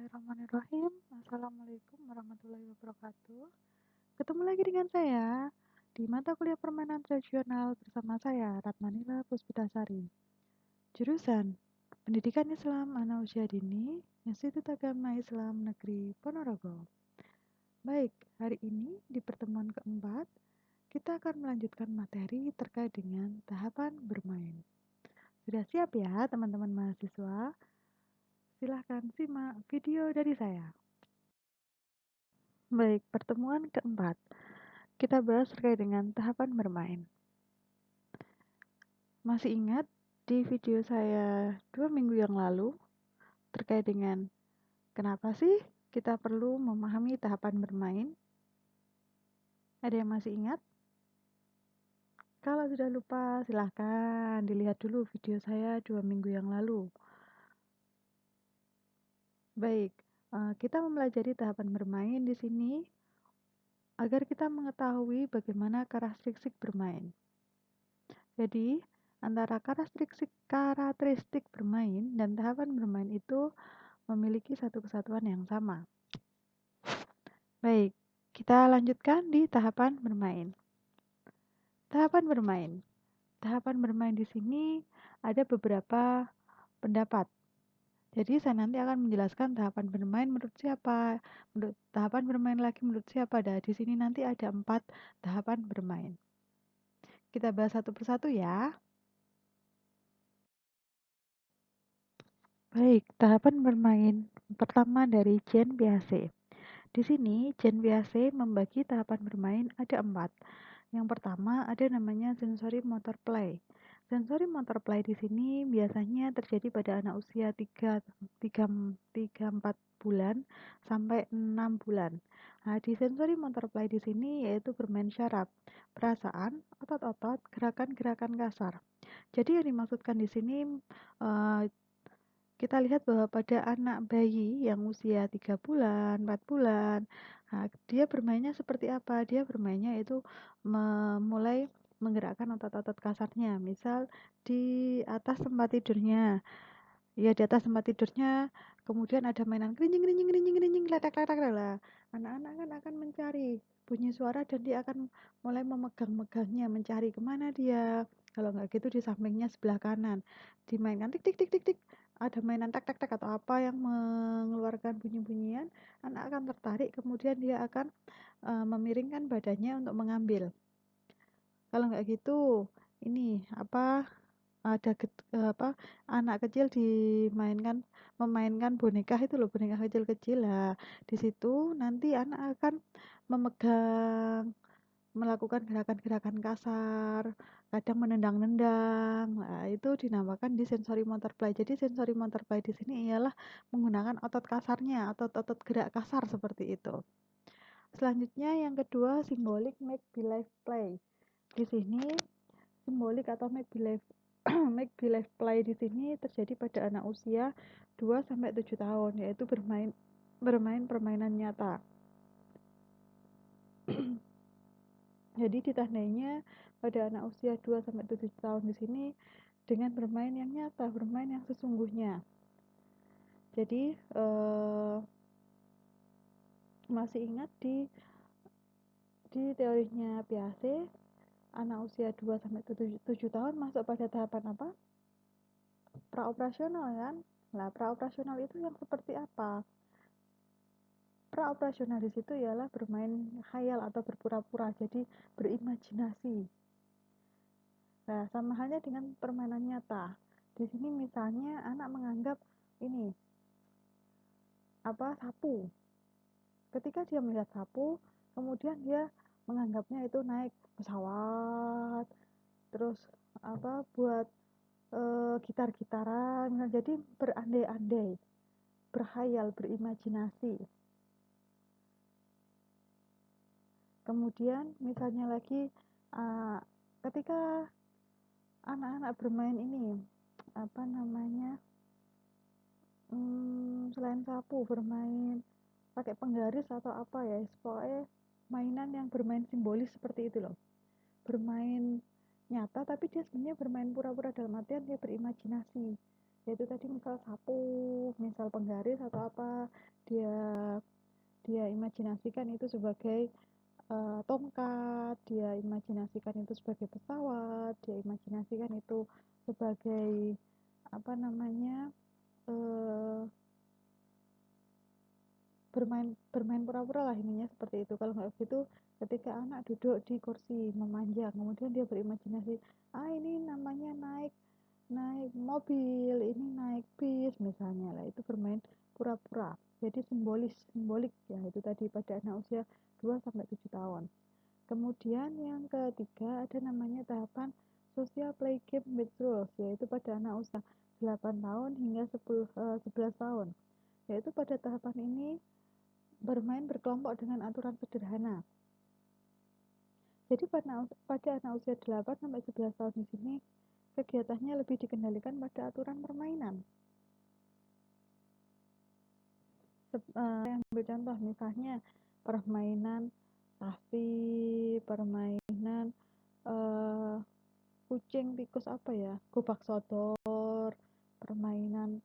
Bismillahirrahmanirrahim. Assalamualaikum warahmatullahi wabarakatuh. Ketemu lagi dengan saya di mata kuliah permainan tradisional bersama saya, Ratmanila Puspitasari. Jurusan Pendidikan Islam Anak Usia Dini, Institut Agama Islam Negeri Ponorogo. Baik, hari ini di pertemuan keempat, kita akan melanjutkan materi terkait dengan tahapan bermain. Sudah siap ya teman-teman mahasiswa? Silahkan simak video dari saya. Baik, pertemuan keempat. Kita bahas terkait dengan tahapan bermain. Masih ingat di video saya 2 minggu yang lalu terkait dengan kenapa sih kita perlu memahami tahapan bermain? Ada yang masih ingat? Kalau sudah lupa, silahkan dilihat dulu video saya 2 minggu yang lalu. Baik, kita mempelajari tahapan bermain di sini agar kita mengetahui bagaimana karakteristik bermain. Jadi, antara karakteristik bermain dan tahapan bermain itu memiliki satu kesatuan yang sama. Baik, kita lanjutkan di tahapan bermain. Tahapan bermain. Tahapan bermain di sini ada beberapa pendapat. Jadi saya nanti akan menjelaskan tahapan bermain menurut siapa, menurut tahapan bermain lagi menurut siapa. Dan di sini nanti ada 4 tahapan bermain. Kita bahas satu persatu ya. Baik, tahapan bermain pertama dari Jean Piaget. Di sini Jean Piaget membagi tahapan bermain ada 4. Yang pertama ada namanya sensory motor play. Sensory motor play di sini biasanya terjadi pada anak usia 3-4 bulan sampai 6 bulan. Nah, di sensory motor play di sini yaitu bermain syaraf, perasaan, otot-otot, gerakan-gerakan kasar. Jadi yang dimaksudkan di sini kita lihat bahwa pada anak bayi yang usia 3 bulan, 4 bulan, nah, dia bermainnya seperti apa? Dia bermainnya itu mulai menggerakkan otot-otot kasarnya. Misal di atas tempat tidurnya. Ya di atas tempat tidurnya kemudian ada mainan kerincing, letak-letak lah. Anak-anak kan akan mencari bunyi suara dan dia akan mulai memegang-megangnya, mencari kemana dia. Kalau nggak gitu di sampingnya sebelah kanan dimainkan tik tik tik tik tik. Ada mainan tak tak tak atau apa yang mengeluarkan bunyi-bunyian, anak akan tertarik, kemudian dia akan memiringkan badannya untuk mengambil. Kalau nggak gitu, ini apa ada anak kecil memainkan boneka itu loh, boneka kecil-kecil lah. Di situ nanti anak akan melakukan gerakan-gerakan kasar, kadang menendang-nendang. Nah, itu dinamakan di sensory motor play. Jadi sensory motor play di sini ialah menggunakan otot kasarnya, otot-otot gerak kasar seperti itu. Selanjutnya yang kedua simbolik make believe play. Di sini simbolik atau make believe play di sini terjadi pada anak usia 2-7 tahun, yaitu bermain permainan nyata. Jadi ditandainya pada anak usia 2-7 tahun di sini dengan bermain yang nyata, bermain yang sesungguhnya. Jadi masih ingat di teorinya Piaget, anak usia 2-7 tahun masuk pada tahapan apa? Praoperasional kan? Nah, praoperasional itu yang seperti apa? Praoperasional di situ ialah bermain khayal atau berpura-pura, jadi berimajinasi. Nah, sama halnya dengan permainan nyata. Di sini misalnya anak menganggap ini sapu. Ketika dia melihat sapu, kemudian dia menganggapnya itu naik pesawat, terus buat gitar-gitaran. Jadi berandai-andai, berkhayal, berimajinasi. Kemudian misalnya lagi ketika anak-anak bermain ini selain sapu, bermain pakai penggaris atau apa ya, pokoknya mainan yang bermain simbolis seperti itu loh, bermain nyata tapi dia sebenarnya bermain pura-pura, dalam artian dia berimajinasi. yaitu tadi misal sapu, misal penggaris atau apa, dia dia imajinasikan itu sebagai tongkat, dia imajinasikan itu sebagai pesawat, dia imajinasikan itu sebagai apa namanya, bermain bermain pura-pura lah ininya seperti itu. Kalau nggak gitu, ketika anak duduk di kursi memanjang, kemudian dia berimajinasi, ini namanya naik naik mobil, ini naik bis misalnya lah, itu bermain pura-pura. Jadi simbolik ya, itu tadi pada anak usia 2 sampai 7 tahun. Kemudian yang ketiga ada namanya tahapan social play game with rules, yaitu pada anak usia 8 tahun hingga 11 tahun. Yaitu pada tahapan ini bermain berkelompok dengan aturan sederhana. Jadi pada anak usia 8 sampai 11 tahun di sini kegiatannya lebih dikendalikan pada aturan permainan. Yang ambil contoh misalnya permainan pasti, permainan kucing tikus apa ya, gobak sodor, permainan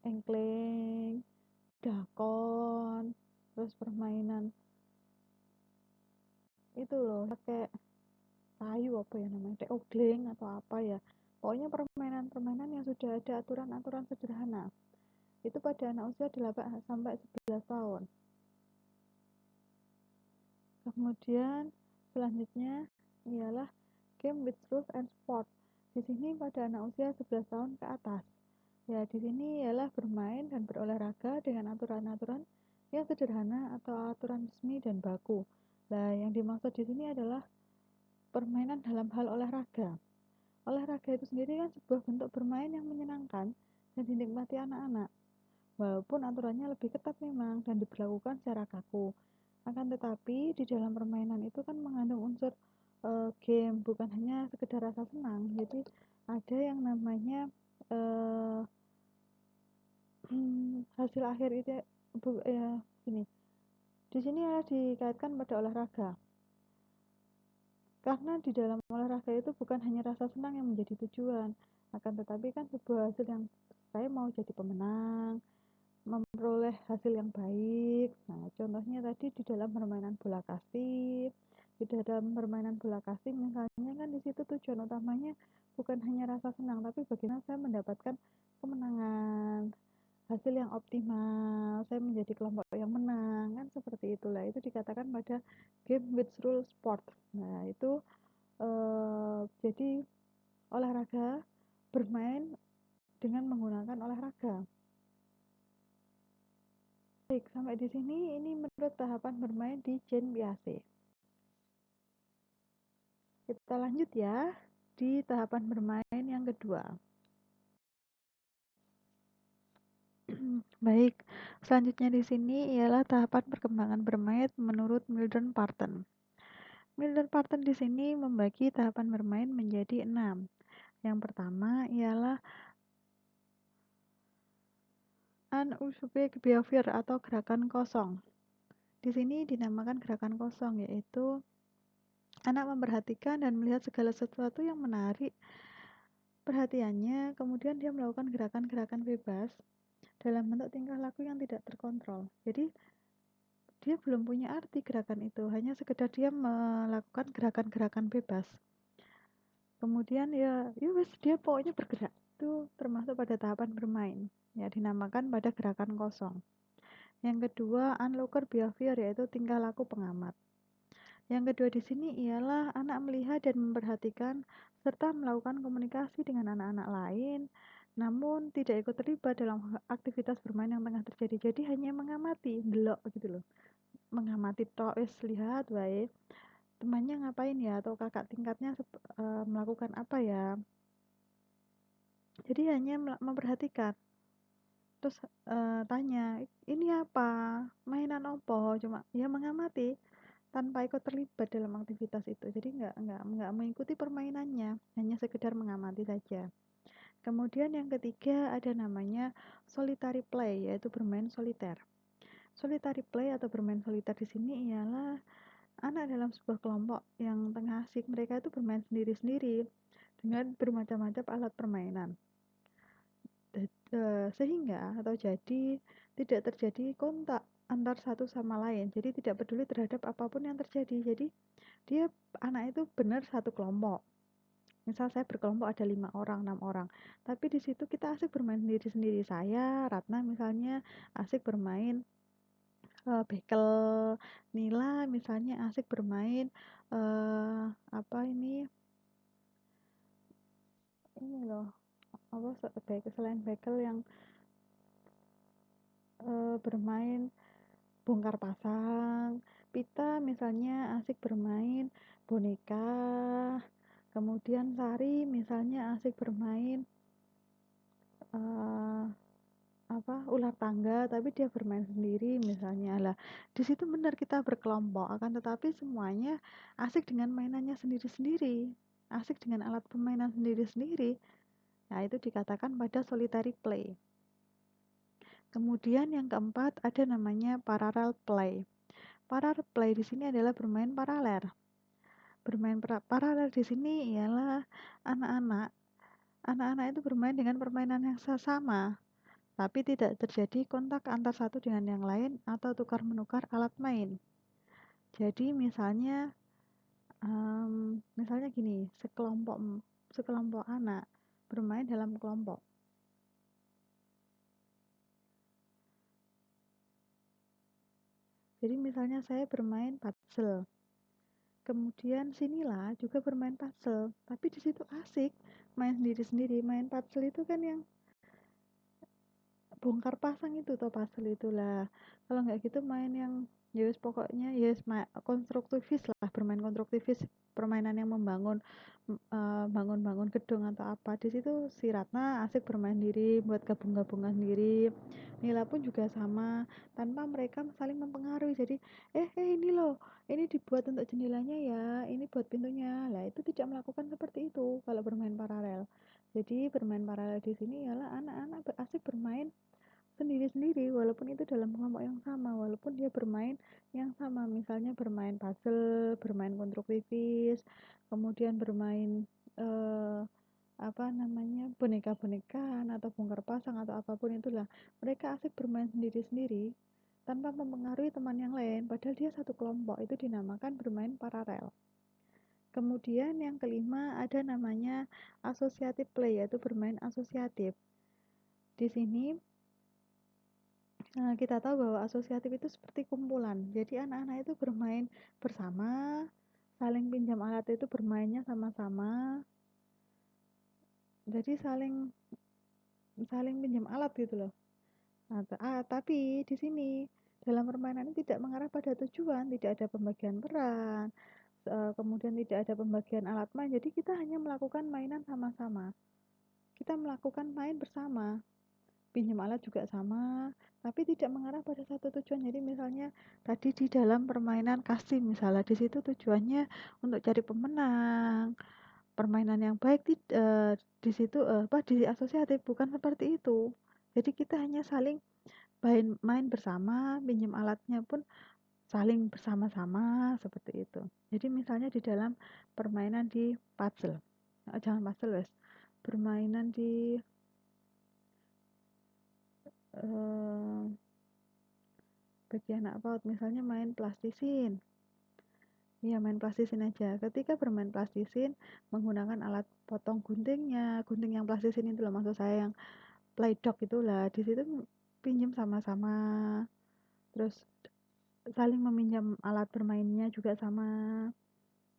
engkleng, dakon, terus permainan itu loh pakai kayu apa ya namanya, ogleng atau apa ya, pokoknya permainan-permainan yang sudah ada aturan-aturan sederhana. Itu pada anak usia 8 sampai 11 tahun. Kemudian selanjutnya ialah game with rules and sport. Di sini pada anak usia 11 tahun ke atas. Ya, di sini ialah bermain dan berolahraga dengan aturan-aturan yang sederhana atau aturan resmi dan baku. Nah, yang dimaksud di sini adalah permainan dalam hal olahraga. Olahraga itu sendiri kan sebuah bentuk bermain yang menyenangkan dan dinikmati anak-anak. Walaupun aturannya lebih ketat memang dan diberlakukan secara kaku. Akan tetapi di dalam permainan itu kan mengandung unsur game, bukan hanya sekedar rasa senang. Jadi ada yang namanya hasil akhir itu ya gini. Di sini ya dikaitkan pada olahraga. Karena di dalam olahraga itu bukan hanya rasa senang yang menjadi tujuan, akan tetapi kan sebuah hasil yang saya mau jadi pemenang, memperoleh hasil yang baik. Nah, contohnya tadi di dalam permainan bola kasti. Di dalam permainan bola kasti misalnya kan di situ tujuan utamanya bukan hanya rasa senang, tapi bagaimana saya mendapatkan kemenangan, hasil yang optimal, saya menjadi kelompok yang menang, kan seperti itulah. Itu dikatakan pada game with rule sport. Nah, itu jadi olahraga, bermain dengan menggunakan olahraga. Baik, sampai di sini ini menurut tahapan bermain di Jane Biase. Kita lanjut ya di tahapan bermain yang kedua. Baik, selanjutnya di sini ialah tahapan perkembangan bermain menurut Milton Parton. Milton Parton di sini membagi tahapan bermain menjadi 6. Yang pertama ialah uneubik behavior atau gerakan kosong. Di sini dinamakan gerakan kosong, yaitu anak memperhatikan dan melihat segala sesuatu yang menarik perhatiannya, kemudian dia melakukan gerakan-gerakan bebas dalam bentuk tingkah laku yang tidak terkontrol. Jadi dia belum punya arti gerakan itu, hanya sekedar dia melakukan gerakan-gerakan bebas. Kemudian ya wes dia pokoknya bergerak. Itu termasuk pada tahapan bermain, ya dinamakan pada gerakan kosong. Yang kedua, onlooker behavior, yaitu tingkah laku pengamat. Yang kedua di sini ialah anak melihat dan memperhatikan serta melakukan komunikasi dengan anak-anak lain, namun tidak ikut terlibat dalam aktivitas bermain yang tengah terjadi. Jadi hanya mengamati, delok gitu loh. Mengamati tok, lihat wae temannya ngapain ya, atau kakak tingkatnya melakukan apa ya. Jadi hanya memperhatikan. Terus tanya, ini apa? Mainan opo? Cuma ya mengamati tanpa ikut terlibat dalam aktivitas itu. Jadi nggak mengikuti permainannya, hanya sekedar mengamati saja. Kemudian yang ketiga ada namanya solitary play, yaitu bermain soliter. Solitary play atau bermain soliter di sini ialah anak dalam sebuah kelompok yang tengah asik, mereka itu bermain sendiri-sendiri dengan bermacam-macam alat permainan. Sehingga atau jadi tidak terjadi kontak antar satu sama lain. Jadi tidak peduli terhadap apapun yang terjadi. Jadi dia anak itu benar satu kelompok. Misal saya berkelompok ada 5 orang, 6 orang. Tapi di situ kita asik bermain sendiri-sendiri. Saya, Ratna misalnya asik bermain bekel. Nila misalnya asik bermain apa ini loh apa selain bekel yang bermain bongkar pasang. Pita misalnya asik bermain boneka. Kemudian Sari misalnya asik bermain eh, ular tangga, tapi dia bermain sendiri misalnya. Lah, di situ benar kita berkelompok, akan tetapi semuanya asik dengan mainannya sendiri-sendiri, asik dengan alat permainan sendiri-sendiri. Nah, itu dikatakan pada solitary play. Kemudian yang keempat ada namanya parallel play. Parallel play di sini adalah bermain paralel. Bermain paralel di sini ialah anak-anak itu bermain dengan permainan yang sama, tapi tidak terjadi kontak antar satu dengan yang lain atau tukar-menukar alat main. Jadi misalnya gini, sekelompok anak bermain dalam kelompok. Jadi misalnya saya bermain puzzle. Kemudian Sinila juga bermain puzzle, tapi di situ asik main sendiri-sendiri. Main puzzle itu kan yang bongkar pasang itu toh puzzle itulah. Kalau nggak gitu main yang yes pokoknya yes konstruktivis lah, bermain konstruktivis, permainan yang membangun bangun-bangun gedung atau apa. Di situ si Ratna asik bermain diri, buat gabung-gabungan sendiri. Nila pun juga sama, tanpa mereka saling mempengaruhi. Jadi ini loh, ini dibuat untuk jendelanya ya, ini buat pintunya. Lah itu tidak melakukan seperti itu kalau bermain paralel. Jadi bermain paralel di sini ialah anak-anak asik bermain sendiri-sendiri walaupun itu dalam kelompok yang sama, walaupun dia bermain yang sama, misalnya bermain puzzle, bermain konstruktivis, kemudian bermain boneka-bonekaan atau bongkar pasang atau apapun itulah. Mereka asik bermain sendiri-sendiri tanpa mempengaruhi teman yang lain, padahal dia satu kelompok. Itu dinamakan bermain paralel. Kemudian yang kelima ada namanya associative play, yaitu bermain asosiatif. Di sini kita tahu bahwa asosiatif itu seperti kumpulan. Jadi anak-anak itu bermain bersama, saling pinjam alat itu bermainnya sama-sama. Jadi saling pinjam alat gitu loh. Nah, tapi di sini dalam permainan ini tidak mengarah pada tujuan, tidak ada pembagian peran, kemudian tidak ada pembagian alat main. Jadi kita hanya melakukan mainan sama-sama. Kita melakukan main bersama. Pinjam alat juga sama, tapi tidak mengarah pada satu tujuan. Jadi misalnya tadi di dalam permainan kasih, misalnya di situ tujuannya untuk cari pemenang, permainan yang baik. Di situ di asosiatif bukan seperti itu. Jadi kita hanya saling main bersama, pinjam alatnya pun saling bersama-sama seperti itu. Jadi misalnya di dalam permainan di puzzle, jangan puzzle wes, permainan di bagi anak PAUD, misalnya main plastisin. Ya, main plastisin aja. Ketika bermain plastisin menggunakan alat potong guntingnya, gunting yang plastisin itu loh, maksud saya yang play doh itulah. Di situ pinjam sama-sama. Terus saling meminjam alat bermainnya juga sama.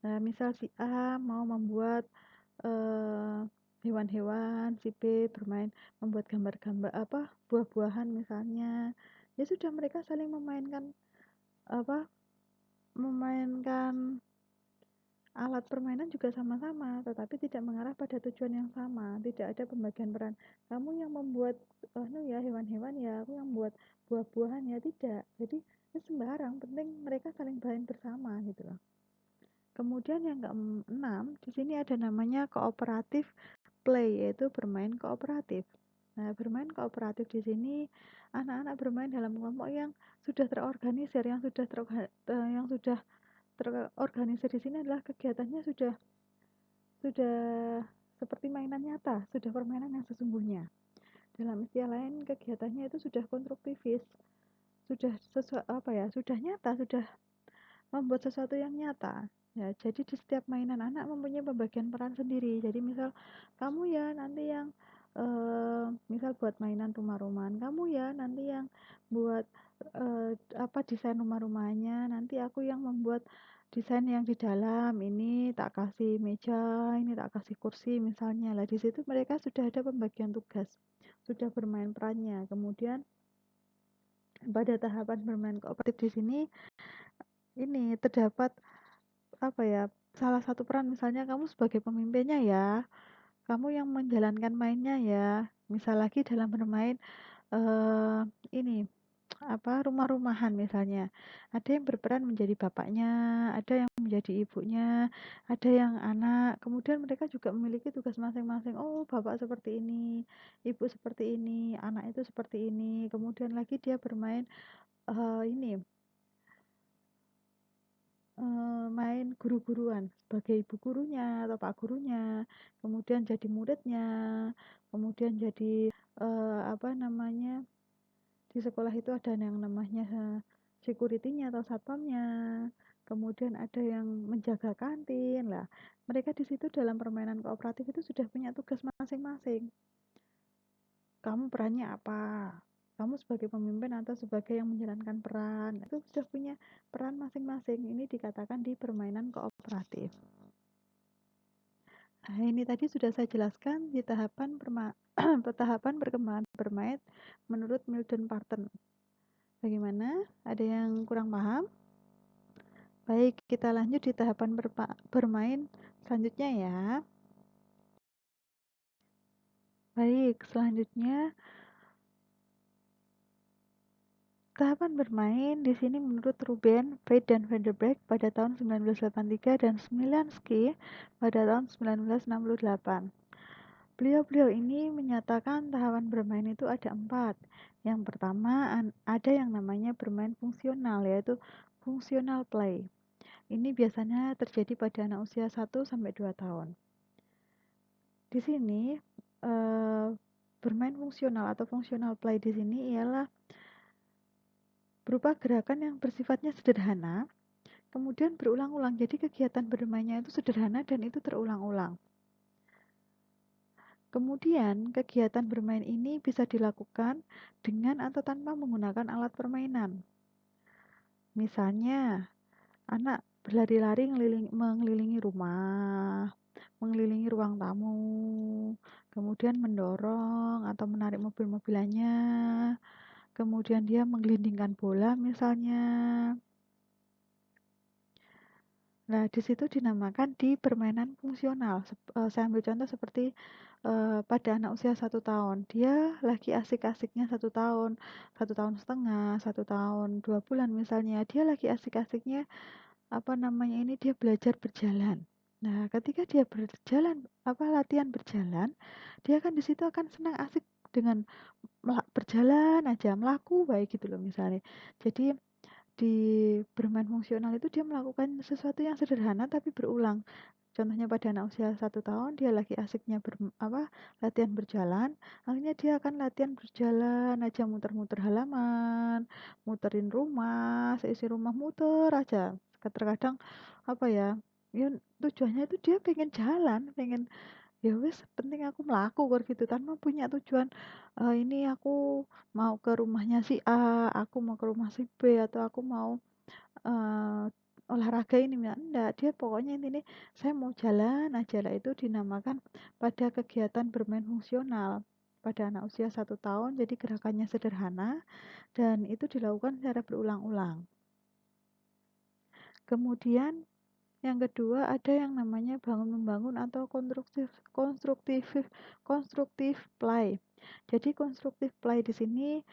Nah, misal si A mau membuat hewan-hewan, si B bermain membuat gambar-gambar buah-buahan misalnya. Ya sudah, mereka saling memainkan alat permainan juga sama-sama, tetapi tidak mengarah pada tujuan yang sama. Tidak ada pembagian peran. Kamu yang membuat hewan-hewan ya, aku yang membuat buah-buahan ya, tidak. Jadi sembarang, penting mereka saling main bersama gitu loh. Kemudian yang keenam, di sini ada namanya kooperatif play, yaitu bermain kooperatif. Nah, bermain kooperatif di sini anak-anak bermain dalam kelompok yang sudah terorganisir, yang sudah terorganisir di sini adalah kegiatannya sudah seperti mainan nyata, sudah permainan yang sesungguhnya. dalam istilah lain kegiatannya itu sudah konstruktivis, sudah sudah nyata, sudah membuat sesuatu yang nyata. Ya, jadi di setiap mainan anak mempunyai pembagian peran sendiri. Jadi misal kamu ya nanti yang misal buat mainan rumah-rumahan, kamu ya nanti yang buat desain rumah-rumahnya, nanti aku yang membuat desain yang di dalam, ini tak kasih meja, ini tak kasih kursi misalnya. Lah di situ mereka sudah ada pembagian tugas, sudah bermain perannya. Kemudian pada tahapan bermain kooperatif di sini ini terdapat salah satu peran, misalnya kamu sebagai pemimpinnya ya, kamu yang menjalankan mainnya ya. Misal lagi dalam bermain eh, ini rumah-rumahan misalnya, ada yang berperan menjadi bapaknya, ada yang menjadi ibunya, ada yang anak. Kemudian mereka juga memiliki tugas masing-masing. Oh, bapak seperti ini, ibu seperti ini, anak itu seperti ini. Kemudian lagi dia bermain ini main guru-guruan sebagai ibu gurunya atau pak gurunya, kemudian jadi muridnya, kemudian jadi di sekolah itu ada yang namanya security-nya atau satpamnya, kemudian ada yang menjaga kantin. Lah mereka di situ dalam permainan kooperatif itu sudah punya tugas masing-masing. Kamu perannya apa, kamu sebagai pemimpin atau sebagai yang menjalankan peran, itu sudah punya peran masing-masing. Ini dikatakan di permainan kooperatif. Nah, ini tadi sudah saya jelaskan di tahapan tahapan perkembangan bermain menurut Milton Parton. Bagaimana? Ada yang kurang paham? Baik, kita lanjut di tahapan bermain selanjutnya ya. Baik, selanjutnya tahapan bermain di sini menurut Ruben, Fried, dan Van der Breck pada tahun 1983 dan Smilansky pada tahun 1968. Beliau-beliau ini menyatakan tahapan bermain itu ada 4. Yang pertama ada yang namanya bermain fungsional, yaitu functional play. Ini biasanya terjadi pada anak usia 1-2 tahun. Di sini bermain fungsional atau functional play di sini ialah berupa gerakan yang bersifatnya sederhana, kemudian berulang-ulang. Jadi kegiatan bermainnya itu sederhana dan itu terulang-ulang. Kemudian, kegiatan bermain ini bisa dilakukan dengan atau tanpa menggunakan alat permainan. Misalnya, anak berlari-lari mengelilingi rumah, mengelilingi ruang tamu, kemudian mendorong atau menarik mobil-mobilannya, kemudian dia menggelindingkan bola misalnya. Nah, di situ dinamakan di permainan fungsional. Saya ambil contoh seperti pada anak usia 1 tahun. Dia lagi asik-asiknya 1 tahun, 1,5 tahun, 1 tahun, 2 bulan misalnya. Dia lagi asik-asiknya dia belajar berjalan. Nah, ketika dia latihan berjalan, dia kan di situ akan senang asik dengan berjalan aja, melaku baik gitu loh misalnya. Jadi di bermain fungsional itu dia melakukan sesuatu yang sederhana tapi berulang. Contohnya pada anak usia 1 tahun, dia lagi asiknya latihan berjalan, akhirnya dia akan latihan berjalan aja, muter-muter halaman, muterin rumah, seisi rumah muter aja. Terkadang ya tujuannya itu dia pengen jalan, pengen ya wis penting aku melaku gitu tanpa punya tujuan ini aku mau ke rumahnya si A, aku mau ke rumah si B, atau aku mau uh, olahraga ini enggak, dia pokoknya ini saya mau jalan aja. Lah itu dinamakan pada kegiatan bermain fungsional pada anak usia 1 tahun. Jadi gerakannya sederhana dan itu dilakukan secara berulang-ulang. Kemudian yang kedua ada yang namanya bangun-membangun atau konstruktif play. Jadi konstruktif play di sini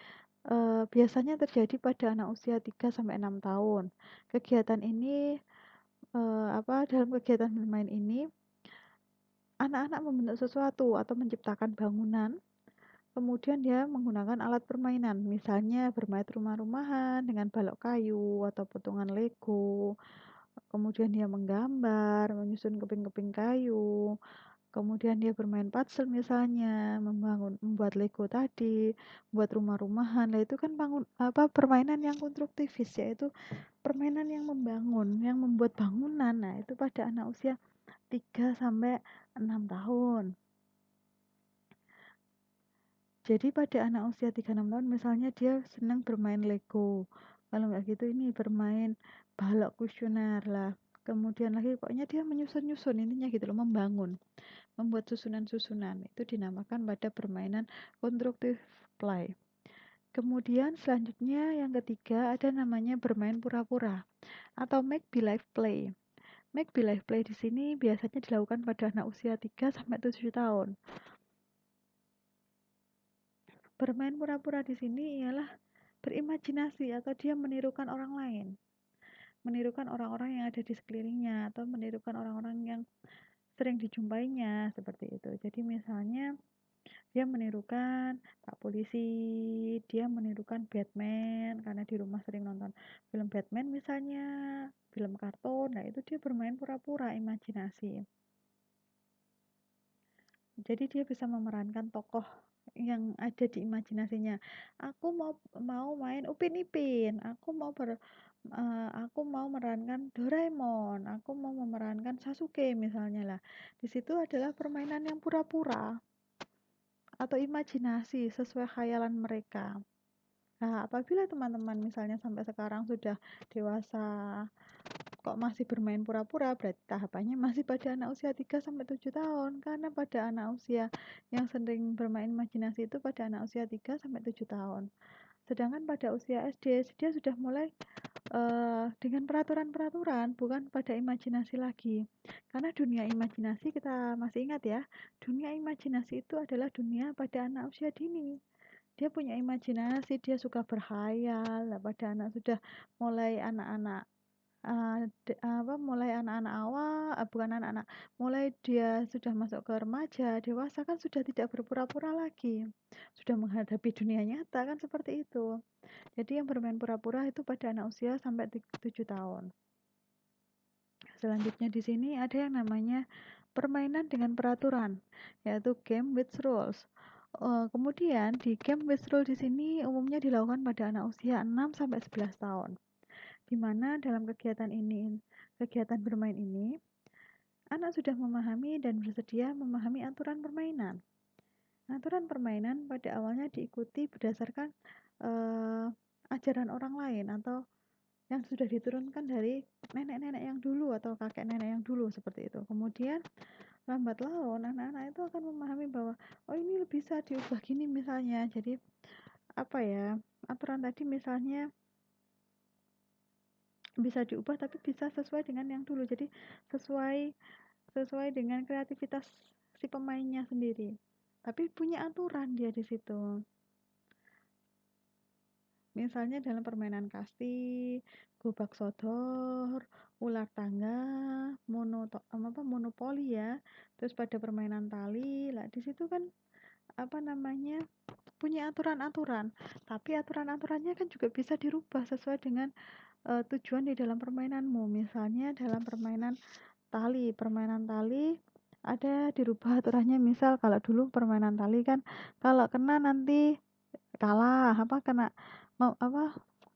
biasanya terjadi pada anak usia 3-6 tahun. Kegiatan ini dalam kegiatan bermain ini anak-anak membentuk sesuatu atau menciptakan bangunan, kemudian dia menggunakan alat permainan, misalnya bermain rumah-rumahan dengan balok kayu atau potongan Lego. Kemudian dia menggambar, menyusun keping-keping kayu, kemudian dia bermain puzzle misalnya, membuat Lego tadi, buat rumah-rumahan. Nah, itu kan permainan yang konstruktivis, yaitu permainan yang membangun, yang membuat bangunan. Nah, itu pada anak usia 3 sampai 6 tahun. Jadi pada anak usia 3-6 tahun misalnya dia senang bermain Lego. Kalau nggak gitu ini bermain balok kuesioner lah. Kemudian lagi pokoknya dia menyusun-nyusun, intinya gitu loh, membangun, membuat susunan-susunan. Itu dinamakan pada permainan constructive play. Kemudian selanjutnya yang ketiga ada namanya bermain pura-pura atau make believe play. Make believe play di sini biasanya dilakukan pada anak usia 3 sampai 7 tahun. Bermain pura-pura di sini ialah berimajinasi atau dia menirukan orang lain, menirukan orang-orang yang ada di sekelilingnya atau menirukan orang-orang yang sering dijumpainya, seperti itu. Jadi misalnya dia menirukan Pak Polisi, dia menirukan Batman karena di rumah sering nonton film Batman misalnya, film kartun. Nah, itu dia bermain pura-pura imajinasi. Jadi dia bisa memerankan tokoh yang ada di imajinasinya. Aku mau main Upin Ipin, aku mau memerankan Doraemon, aku mau memerankan Sasuke misalnya lah. Di situ adalah permainan yang pura-pura atau imajinasi sesuai khayalan mereka. Nah, apabila teman-teman misalnya sampai sekarang sudah dewasa kok masih bermain pura-pura, berarti tahapannya masih pada anak usia 3 sampai 7 tahun. Karena pada anak usia yang sering bermain imajinasi itu pada anak usia 3 sampai 7 tahun. Sedangkan pada usia SD dia sudah mulai dengan peraturan-peraturan, bukan pada imajinasi lagi. Karena dunia imajinasi, kita masih ingat ya, dunia imajinasi itu adalah dunia pada anak usia dini. Dia punya imajinasi, dia suka berkhayal. Pada anak sudah mulai anak-anak mulai anak-anak awal, bukan anak-anak, mulai dia sudah masuk ke remaja, dewasa, kan sudah tidak berpura-pura lagi, sudah menghadapi dunia nyata, kan seperti itu. Jadi yang bermain pura-pura itu pada anak usia sampai 7 tahun. Selanjutnya di sini ada yang namanya permainan dengan peraturan, yaitu game with rules. Kemudian di game with rules di sini umumnya dilakukan pada anak usia 6 sampai 11 tahun. Di mana dalam kegiatan bermain ini, anak sudah memahami dan bersedia memahami aturan permainan. Aturan permainan pada awalnya diikuti berdasarkan ajaran orang lain atau yang sudah diturunkan dari nenek-nenek yang dulu atau kakek nenek yang dulu, seperti itu. Kemudian lambat laun anak-anak itu akan memahami bahwa oh, ini bisa diubah gini misalnya. Jadi aturan tadi misalnya bisa diubah tapi bisa sesuai dengan yang dulu. Jadi sesuai dengan kreativitas si pemainnya sendiri. Tapi punya aturan dia di situ. Misalnya dalam permainan kasti, gobak sodor, ular tangga, monopoli ya. Terus pada permainan tali, lah di situ kan punya aturan-aturan. Tapi aturan-aturannya kan juga bisa dirubah sesuai dengan tujuan di dalam permainanmu. Misalnya dalam permainan tali ada dirubah aturannya. Misal kalau dulu permainan tali kan kalau kena nanti kalah, kena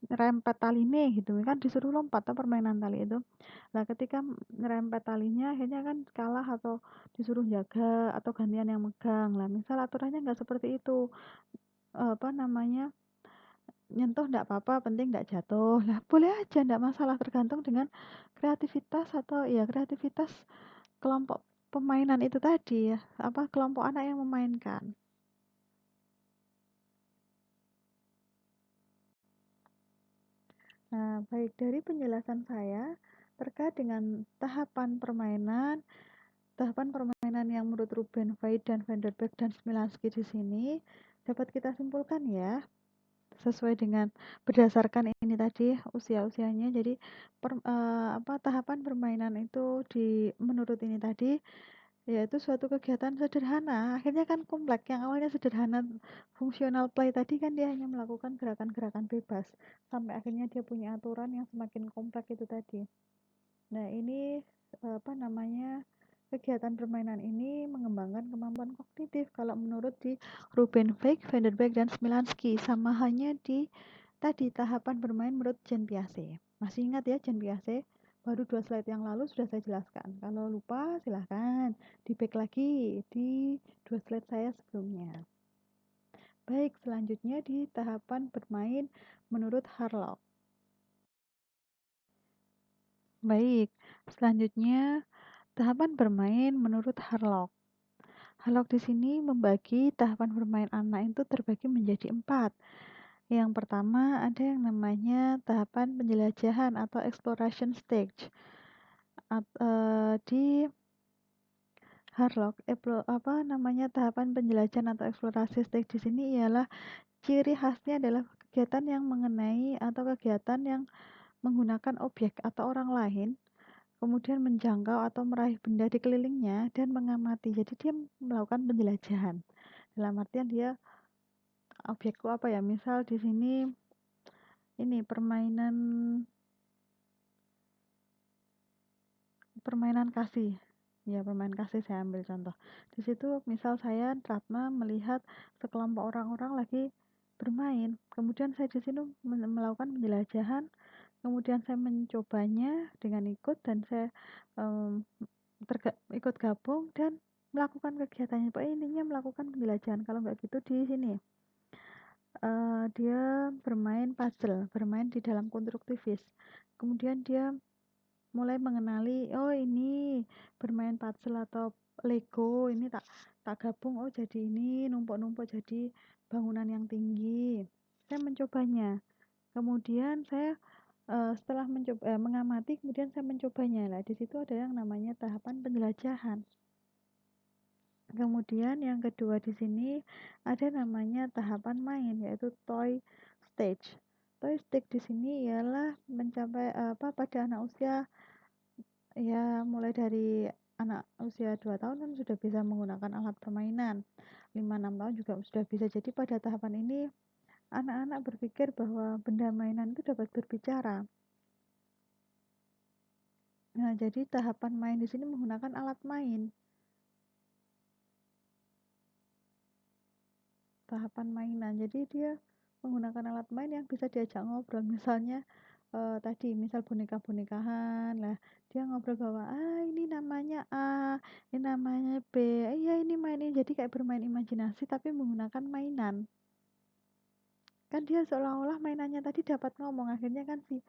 ngerempet tali nih gitu kan, disuruh lompat atau permainan tali itu. Nah, ketika ngerempet talinya akhirnya kan kalah atau disuruh jaga atau gantian yang megang. Lah, misal aturannya nggak seperti itu. Nyentuh nggak apa-apa, penting nggak jatuh. Lah, boleh aja, nggak masalah, tergantung dengan kreativitas atau ya kreativitas kelompok pemainan itu tadi ya, kelompok anak yang memainkan. Nah, baik, dari penjelasan saya terkait dengan tahapan permainan yang menurut Ruben Veit dan Van der Beek dan Smilansky di sini dapat kita simpulkan ya, sesuai dengan berdasarkan ini tadi usia-usianya. Jadi tahapan permainan itu menurut ini tadi yaitu suatu kegiatan sederhana akhirnya kan kompleks. Yang awalnya sederhana fungsional play tadi kan dia hanya melakukan gerakan-gerakan bebas sampai akhirnya dia punya aturan yang semakin kompleks itu tadi. Nah, ini Kegiatan permainan ini mengembangkan kemampuan kognitif kalau menurut di Rubenfeld, Vanderbeek, dan Smilansky. Sama hanya di tadi tahapan bermain menurut Jean Piaget. Masih ingat ya Jean Piaget? Baru 2 slide yang lalu sudah saya jelaskan. Kalau lupa silahkan di back lagi di 2 slide saya sebelumnya. Baik, selanjutnya di tahapan bermain menurut Harlock. Baik, selanjutnya tahapan bermain menurut Harlock. Harlock di sini membagi tahapan bermain anak itu terbagi menjadi 4. Yang pertama ada yang namanya tahapan penjelajahan atau exploration stage. Di Harlock, tahapan penjelajahan atau eksplorasi stage di sini ialah ciri khasnya adalah kegiatan yang mengenai atau kegiatan yang menggunakan objek atau orang lain, kemudian menjangkau atau meraih benda di kelilingnya dan mengamati. Jadi dia melakukan penjelajahan. Dalam artian dia objekku apa ya? Misal di sini ini permainan kasih. Ya, permainan kasih saya ambil contoh. Di situ misal saya Ratna melihat sekelompok orang-orang lagi bermain. Kemudian saya di sini melakukan penjelajahan, kemudian saya mencobanya dengan ikut dan saya ikut gabung dan melakukan kegiatannya. Pokoknya intinya melakukan penjelajahan. Kalau nggak gitu di sini dia bermain puzzle, bermain di dalam konstruktivis. Kemudian dia mulai mengenali, oh ini bermain puzzle atau Lego, ini tak gabung, oh jadi ini numpuk-numpuk jadi bangunan yang tinggi. Saya mencobanya. Kemudian saya setelah mengamati, kemudian saya mencobanya. Lah di situ ada yang namanya tahapan penjelajahan. Kemudian yang kedua di sini ada namanya tahapan main, yaitu toy stage. Toy stage di sini ialah mencapai pada anak usia ya mulai dari anak usia 2 tahun kan sudah bisa menggunakan alat permainan. 5-6 tahun juga sudah bisa. Jadi pada tahapan ini anak-anak berpikir bahwa benda mainan itu dapat berbicara. Nah, jadi tahapan main di sini menggunakan alat main. Tahapan mainan. Jadi dia menggunakan alat main yang bisa diajak ngobrol. Misalnya tadi misal boneka-bonekahan lah dia ngobrol bahwa ini namanya A, ini namanya B, iya ini main ini. Jadi kayak bermain imajinasi tapi menggunakan mainan. Kan dia seolah-olah mainannya tadi dapat ngomong. Akhirnya kan si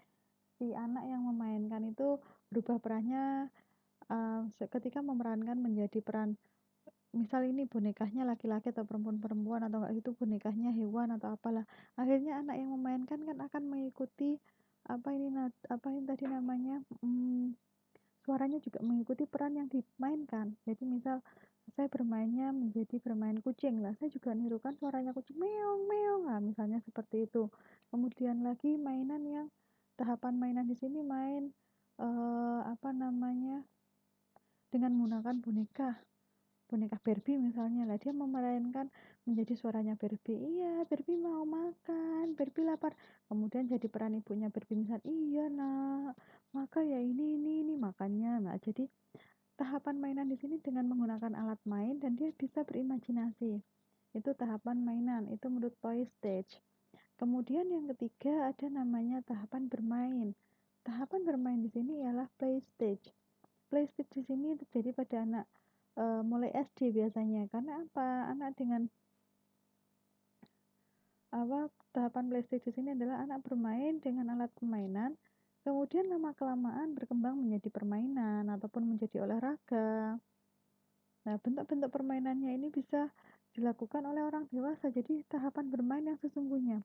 anak yang memainkan itu berubah perannya ketika memerankan menjadi peran misal ini bonekanya laki-laki atau perempuan atau enggak itu bonekanya hewan atau apalah. Akhirnya anak yang memainkan kan akan mengikuti apa ini tadi namanya suaranya juga mengikuti peran yang dimainkan. Jadi misal saya bermainnya menjadi bermain kucing lah, saya juga nirukan suaranya kucing meong meong lah misalnya seperti itu. Kemudian lagi mainan yang tahapan mainan di sini main dengan menggunakan boneka Barbie misalnya lah dia memainkan menjadi suaranya Barbie, iya Barbie mau makan, Barbie lapar, kemudian jadi peran ibunya Barbie misal, iya nak maka ya ini makannya. Nah jadi tahapan mainan di sini dengan menggunakan alat main dan dia bisa berimajinasi, itu tahapan mainan, itu menurut toy stage. Kemudian yang ketiga ada namanya tahapan bermain. Tahapan bermain di sini ialah play stage. Play stage di sini terjadi pada anak mulai SD biasanya. Karena apa? Anak dengan tahapan play stage di sini adalah anak bermain dengan alat permainan, kemudian lama kelamaan berkembang menjadi permainan ataupun menjadi olahraga. Nah, bentuk-bentuk permainannya ini bisa dilakukan oleh orang dewasa. Jadi tahapan bermain yang sesungguhnya,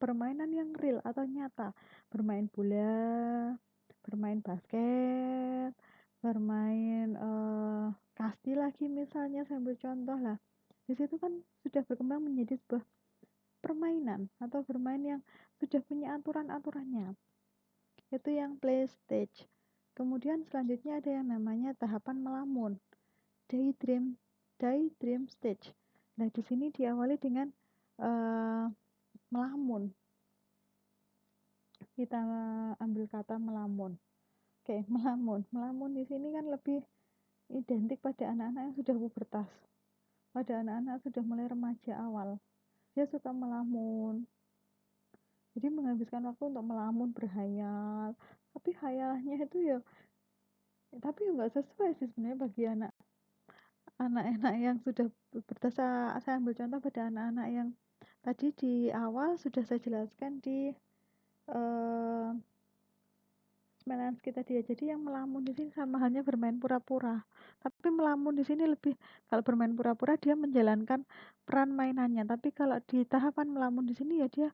permainan yang real atau nyata, bermain bola, bermain basket, bermain kasti lagi misalnya, saya ambil contoh lah. Di situ kan sudah berkembang menjadi sebuah permainan atau bermain yang sudah punya aturan-aturannya. Itu yang play stage. Kemudian selanjutnya ada yang namanya tahapan melamun, daydream stage. Nah, di sini diawali dengan melamun. Kita ambil kata melamun. Oke, melamun. Melamun di sini kan lebih identik pada anak-anak yang sudah pubertas, pada anak-anak sudah mulai remaja awal. Dia suka melamun, jadi menghabiskan waktu untuk melamun, berhayal, tapi hayalannya itu ya tapi nggak sesuai sih sebenarnya bagi anak-anak yang sudah pubertas. Saya ambil contoh pada anak-anak yang tadi di awal sudah saya jelaskan di eh, Smelanski tadi ya. Jadi yang melamun di sini sama halnya bermain pura-pura. Tapi melamun di sini lebih, kalau bermain pura-pura dia menjalankan peran mainannya. Tapi kalau di tahapan melamun di sini ya dia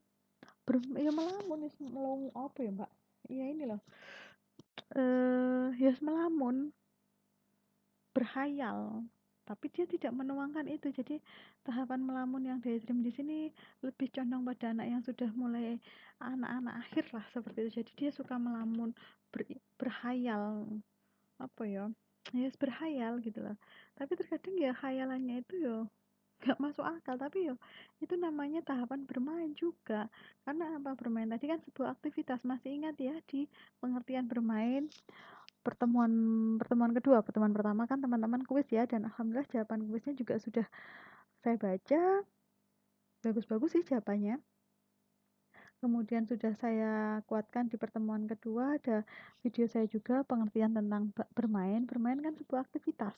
ya melamun, melamun apa ya Mbak? Iya ini loh. Ya melamun, berhayal. Tapi dia tidak menuangkan itu. Jadi tahapan melamun yang daydream di sini lebih condong pada anak yang sudah mulai anak-anak akhir lah seperti itu. Jadi dia suka melamun, berhayal, apa ya, ya berhayal gitu loh. Tapi terkadang ya khayalannya itu ya nggak masuk akal, tapi ya itu namanya tahapan bermain juga. Karena apa, bermain tadi kan sebuah aktivitas. Masih ingat ya di pengertian bermain pertemuan pertemuan kedua. Pertemuan pertama kan teman-teman kuis ya, dan alhamdulillah jawaban kuisnya juga sudah saya baca, bagus-bagus sih jawabannya. Kemudian sudah saya kuatkan di pertemuan kedua, ada video saya juga pengertian tentang bermain. Bermain kan sebuah aktivitas.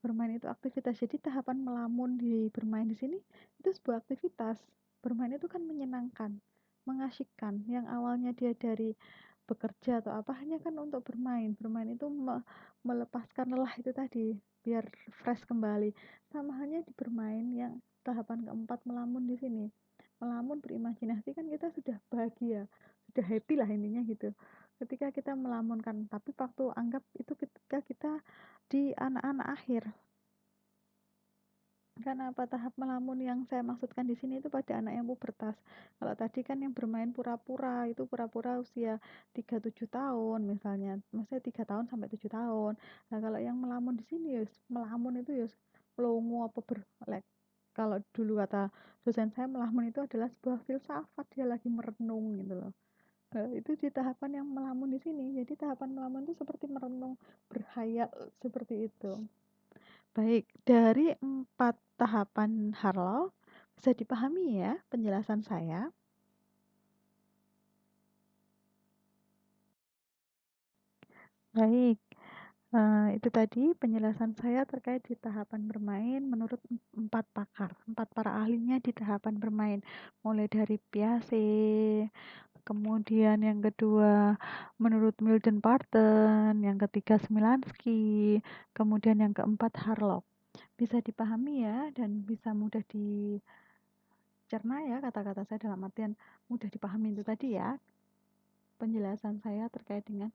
Bermain itu aktivitas. Jadi tahapan melamun di bermain di sini itu sebuah aktivitas. Bermain itu kan menyenangkan, mengasyikkan. Yang awalnya dia dari bekerja atau apa, hanya kan untuk bermain. Bermain itu melepaskan lelah itu tadi, biar fresh kembali. Sama halnya di bermain yang tahapan keempat melamun di sini. Melamun berimajinasi kan kita sudah bahagia, sudah happy lah intinya gitu. Ketika kita melamunkan, tapi waktu anggap itu ketika kita di anak-anak akhir. Karena apa, tahap melamun yang saya maksudkan di sini itu pada anak yang pubertas. Kalau tadi kan yang bermain pura-pura, itu pura-pura usia 3-7 tahun misalnya. Maksudnya 3 tahun sampai 7 tahun. Nah, kalau yang melamun di sini ya melamun itu ya melongo apa kalau dulu kata dosen saya, melamun itu adalah sebuah filsafat, dia lagi merenung gitu loh. Itu di tahapan yang melamun di sini. Jadi tahapan melamun itu seperti merenung, berhayal seperti itu. Baik, dari 4 tahapan Harlow bisa dipahami ya penjelasan saya. Baik, itu tadi penjelasan saya terkait di tahapan bermain menurut 4 pakar, 4 para ahlinya di tahapan bermain. Mulai dari Piaget, kemudian yang kedua menurut Milton Barton, yang ketiga Smilansky, kemudian yang keempat Harlow. Bisa dipahami ya, dan bisa mudah dicerna ya kata-kata saya, dalam artian mudah dipahami itu tadi ya penjelasan saya terkait dengan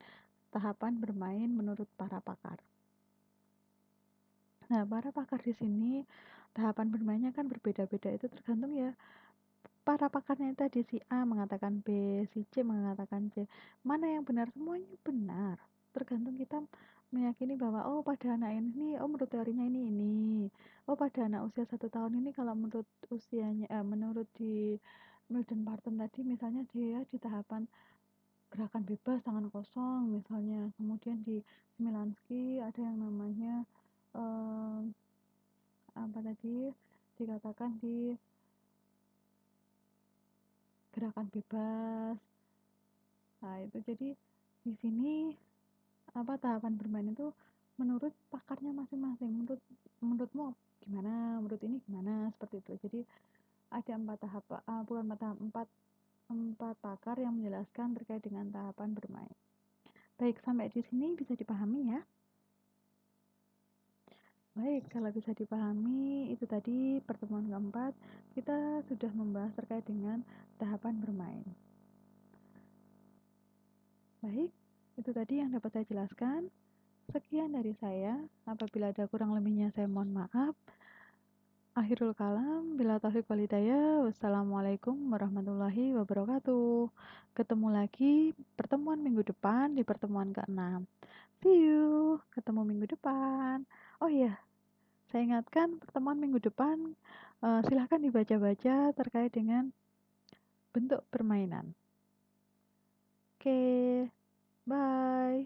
tahapan bermain menurut para pakar. Nah, para pakar di sini tahapan bermainnya kan berbeda-beda, itu tergantung ya para pakarnya tadi. Si A mengatakan B, si C mengatakan C. Mana yang benar? Semuanya benar. Tergantung kita meyakini bahwa oh pada anak ini, oh menurut teorinya ini. Oh pada anak usia 1 tahun ini, kalau menurut usianya, menurut di Milton Barton tadi misalnya dia di tahapan gerakan bebas tangan kosong misalnya. Kemudian di Smilansky ada yang namanya apa tadi dikatakan di gerakan bebas. Nah, itu jadi di sini apa tahapan bermain itu menurut pakarnya masing-masing. Menurutmu gimana? Menurut ini gimana? Seperti itu. Jadi ada 4 tahap, bukan 4 tahap, 4 pakar yang menjelaskan terkait dengan tahapan bermain. Baik, sampai di sini bisa dipahami ya. Baik, kalau bisa dipahami, itu tadi pertemuan keempat kita sudah membahas terkait dengan tahapan bermain. Baik, itu tadi yang dapat saya jelaskan. Sekian dari saya. Apabila ada kurang lebihnya saya mohon maaf. Akhirul kalam, bila taufiq wal hidayah. Wassalamualaikum warahmatullahi wabarakatuh. Ketemu lagi pertemuan minggu depan di pertemuan ke-6. See you, ketemu minggu depan. Oh iya, saya ingatkan pertemuan minggu depan silahkan dibaca-baca terkait dengan bentuk permainan. Oke, bye.